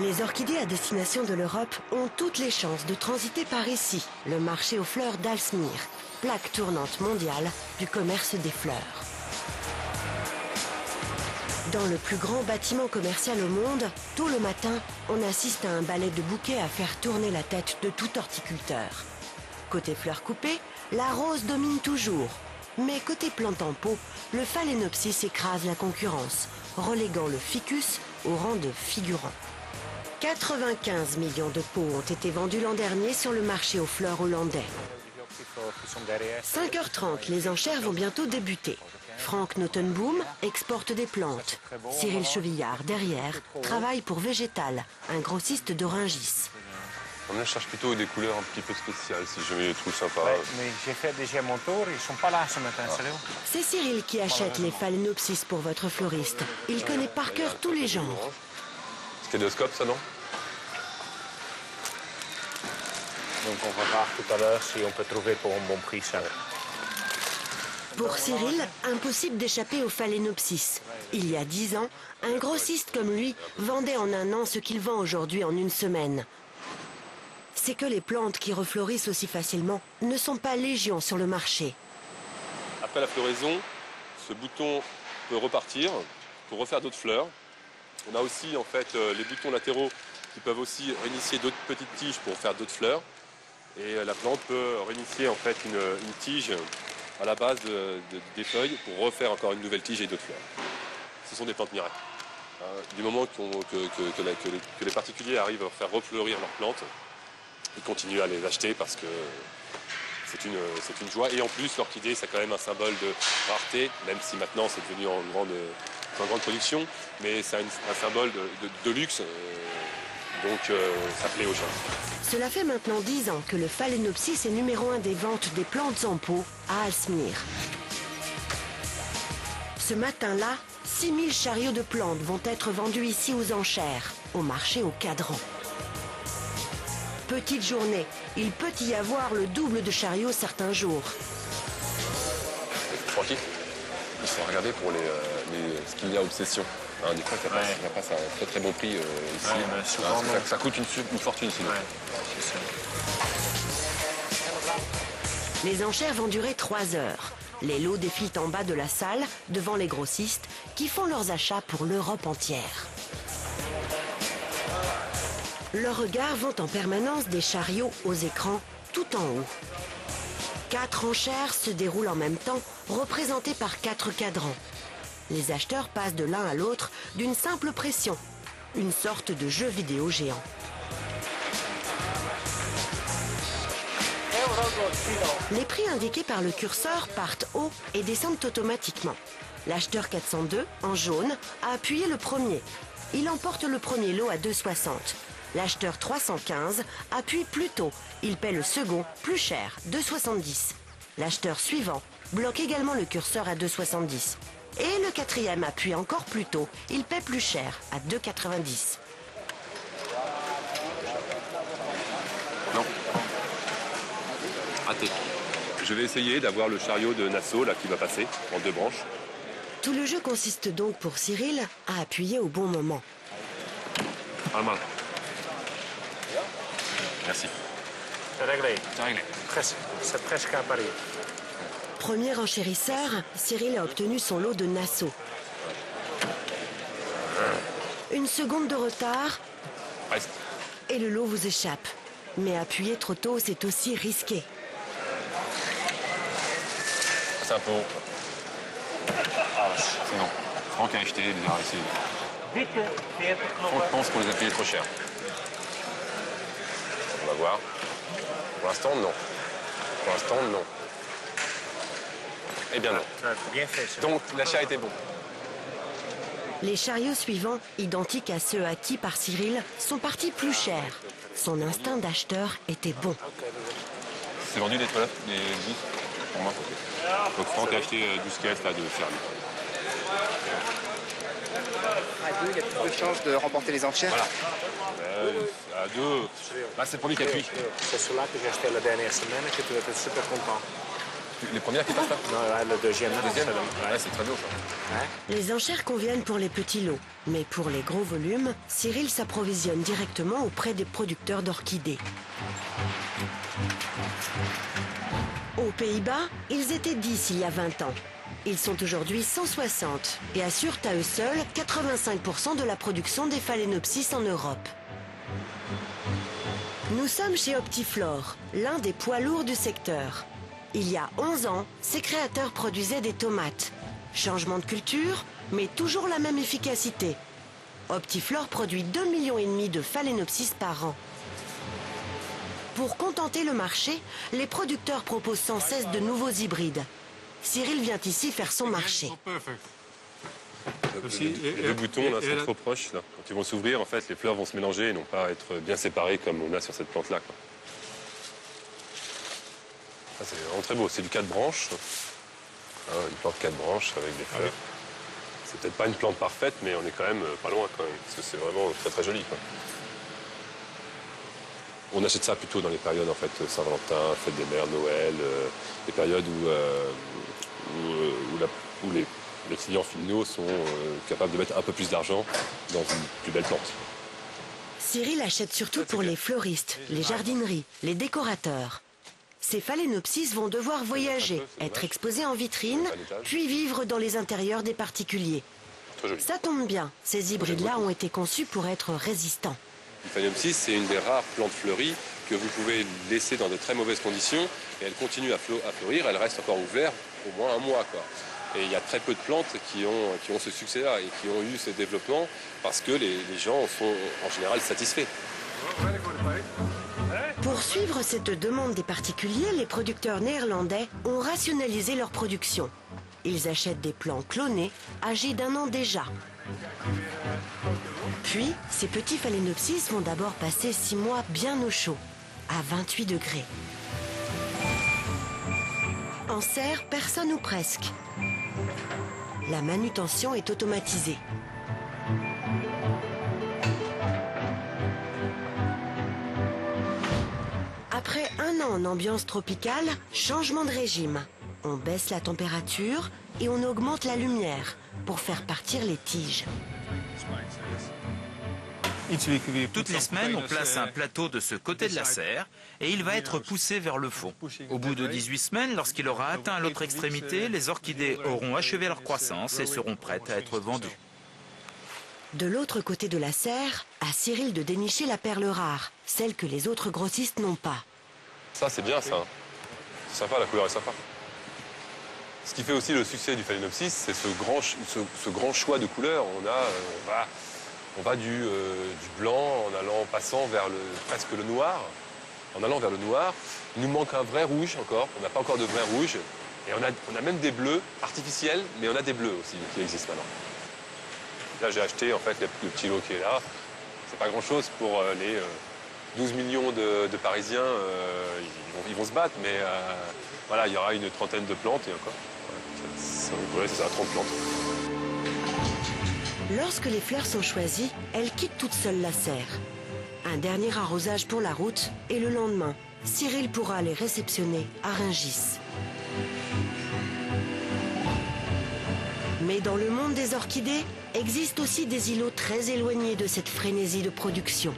Les orchidées à destination de l'Europe ont toutes les chances de transiter par ici, le marché aux fleurs d'Aalsmeer, plaque tournante mondiale du commerce des fleurs. Dans le plus grand bâtiment commercial au monde, tôt le matin, on assiste à un balai de bouquets à faire tourner la tête de tout horticulteur. Côté fleurs coupées, la rose domine toujours. Mais côté plante en pot, le phalaenopsis écrase la concurrence, reléguant le ficus au rang de figurant. 95 millions de pots ont été vendus l'an dernier sur le marché aux fleurs hollandais. 5h30, les enchères vont bientôt débuter. Frank Notenboom exporte des plantes. Cyril Chevillard, derrière, travaille pour Végétal, un grossiste d'Orangis. On cherche plutôt des couleurs un petit peu spéciales, si jamais les trouve sympas. Ouais, mais j'ai fait déjà mon tour, ils sont pas là ce matin, sérieux. C'est Cyril qui achète les phalaenopsis pour votre fleuriste. Il connaît par cœur tous les genres. Stéléoscope, ça, non? Donc on va voir tout à l'heure si on peut trouver pour un bon prix ça. Pour Cyril, impossible d'échapper au phalaenopsis. Il y a 10 ans, un grossiste comme lui vendait en un an ce qu'il vend aujourd'hui en une semaine. C'est que les plantes qui refleurissent aussi facilement ne sont pas légion sur le marché. Après la floraison, ce bouton peut repartir pour refaire d'autres fleurs. On a aussi en fait les boutons latéraux qui peuvent aussi réinitier d'autres petites tiges pour faire d'autres fleurs. Et la plante peut réinitier en fait une tige à la base des feuilles pour refaire encore une nouvelle tige et d'autres fleurs. Ce sont des plantes miracles. Du moment que les particuliers arrivent à faire refleurir leurs plantes, ils continuent à les acheter parce que c'est une joie. Et en plus, l'orchidée, c'est quand même un symbole de rareté, même si maintenant c'est devenu en grande production, mais c'est un symbole de luxe. Donc ça plaît aux gens. Cela fait maintenant 10 ans que le phalaenopsis est numéro 1 des ventes des plantes en pot à Aalsmeer. Ce matin-là, 6000 chariots de plantes vont être vendus ici aux enchères, au marché au cadran. Petite journée, il peut y avoir le double de chariots certains jours. Tranquille. Il faut regarder pour ce qu'il y a obsession. Des fois, ça passe à un très très bon prix ici. Ouais, souvent, ça coûte une fortune sinon. Ouais, c'est ça. Les enchères vont durer 3 heures. Les lots défilent en bas de la salle, devant les grossistes, qui font leurs achats pour l'Europe entière. Leurs regards vont en permanence des chariots aux écrans tout en haut. 4 enchères se déroulent en même temps, représentées par 4 cadrans. Les acheteurs passent de l'un à l'autre d'une simple pression, une sorte de jeu vidéo géant. Les prix indiqués par le curseur partent haut et descendent automatiquement. L'acheteur 402, en jaune, a appuyé le premier. Il emporte le premier lot à 2,60. L'acheteur 315 appuie plus tôt. Il paie le second plus cher, 2,70. L'acheteur suivant bloque également le curseur à 2,70. Et le quatrième appuie encore plus tôt. Il paie plus cher, à 2,90. Non. Raté. Je vais essayer d'avoir le chariot de Nassau là, qui va passer en 2 branches. Tout le jeu consiste donc pour Cyril à appuyer au bon moment. Pas mal. Merci. C'est réglé. C'est réglé. C'est presque à Paris. Premier enchérisseur, Cyril a obtenu son lot de Nassau. Une seconde de retard Presque. et le lot vous échappe. Mais appuyer trop tôt, c'est aussi risqué. C'est un peu haut. C'est non. Franck a acheté, il a réussi. Franck pense qu'on les a payés trop cher. On va voir. Pour l'instant, non. Pour l'instant, non. Eh bien non. Bien fait. Ça. Donc l'achat était bon. Les chariots suivants, identiques à ceux acquis par Cyril, sont partis plus chers. Son instinct d'acheteur était bon. C'est vendu des toilettes, des 10 pour moi. Donc Franck a acheté 12 caisses là, de ferme. À 2, il y a plus de chances de remporter les enchères. Voilà. À 2, bah, c'est le premier qui appuie. C'est celui-là que j'ai acheté la dernière semaine et que tu étais super content. les premières qui passent là. Non, ouais, le deuxième. Deuxième, Ouais. ouais, c'est très beau ça. Ouais. Les enchères conviennent pour les petits lots, mais pour les gros volumes, Cyril s'approvisionne directement auprès des producteurs d'orchidées. Aux Pays-Bas, ils étaient 10 il y a 20 ans. Ils sont aujourd'hui 160 et assurent à eux seuls 85% de la production des phalaenopsis en Europe. Nous sommes chez Optiflore, l'un des poids lourds du secteur. Il y a 11 ans, ses créateurs produisaient des tomates. Changement de culture, mais toujours la même efficacité. Optiflore produit 2,5 millions de phalaenopsis par an. Pour contenter le marché, les producteurs proposent sans cesse de nouveaux hybrides. Cyril vient ici faire son marché. Les deux boutons là sont trop proches. Là. Quand ils vont s'ouvrir, en fait, les fleurs vont se mélanger et non pas être bien séparées comme on a sur cette plante-là. C'est vraiment très beau. C'est du 4 branches. Une plante 4 branches avec des fleurs. C'est peut-être pas une plante parfaite, mais on est quand même pas loin quand même, parce que c'est vraiment très très joli. Quoi. On achète ça plutôt dans les périodes en fait Saint-Valentin, fête des mères, Noël, les périodes où les clients finaux sont capables de mettre un peu plus d'argent dans une plus belle plante. Cyril achète surtout pour les fleuristes, les jardineries, les décorateurs. Ces phalaenopsis vont devoir voyager, être exposés en vitrine, puis vivre dans les intérieurs des particuliers. Ça tombe bien, ces hybrides-là ont été conçus pour être résistants. Le phalaenopsis, c'est une des rares plantes fleuries que vous pouvez laisser dans de très mauvaises conditions et elle continue à fleurir, elle reste encore ouverte au moins un mois. Quoi. Et il y a très peu de plantes qui ont ce succès-là et qui ont eu ce développement parce que les gens sont en général satisfaits. Pour suivre cette demande des particuliers, les producteurs néerlandais ont rationalisé leur production. Ils achètent des plants clonés, âgés d'1 an déjà. Puis, ces petits phalaenopsis vont d'abord passer 6 mois bien au chaud, à 28 degrés. En serre, personne ou presque. La manutention est automatisée. Après 1 an en ambiance tropicale, changement de régime. On baisse la température et on augmente la lumière pour faire partir les tiges. Toutes les semaines, on place un plateau de ce côté de la serre et il va être poussé vers le fond. Au bout de 18 semaines, lorsqu'il aura atteint l'autre extrémité, les orchidées auront achevé leur croissance et seront prêtes à être vendues. De l'autre côté de la serre, à Cyril de dénicher la perle rare, celle que les autres grossistes n'ont pas. Ça, c'est bien ça. C'est sympa, la couleur est sympa. Ce qui fait aussi le succès du phalaenopsis, c'est ce grand choix de couleurs. On va du blanc en passant vers presque le noir. En allant vers le noir, il nous manque un vrai rouge encore. On n'a pas encore de vrai rouge. Et on a même des bleus artificiels, mais on a des bleus aussi qui existent maintenant. Là, j'ai acheté en fait le petit lot qui est là. C'est pas grand-chose pour les 12 millions de Parisiens. Ils vont se battre, mais voilà, il y aura une trentaine de plantes et encore. Ouais, c'est ça, 30 plantes. Lorsque les fleurs sont choisies, elles quittent toutes seules la serre. Un dernier arrosage pour la route et le lendemain, Cyril pourra les réceptionner à Rungis. Mais dans le monde des orchidées, existent aussi des îlots très éloignés de cette frénésie de production.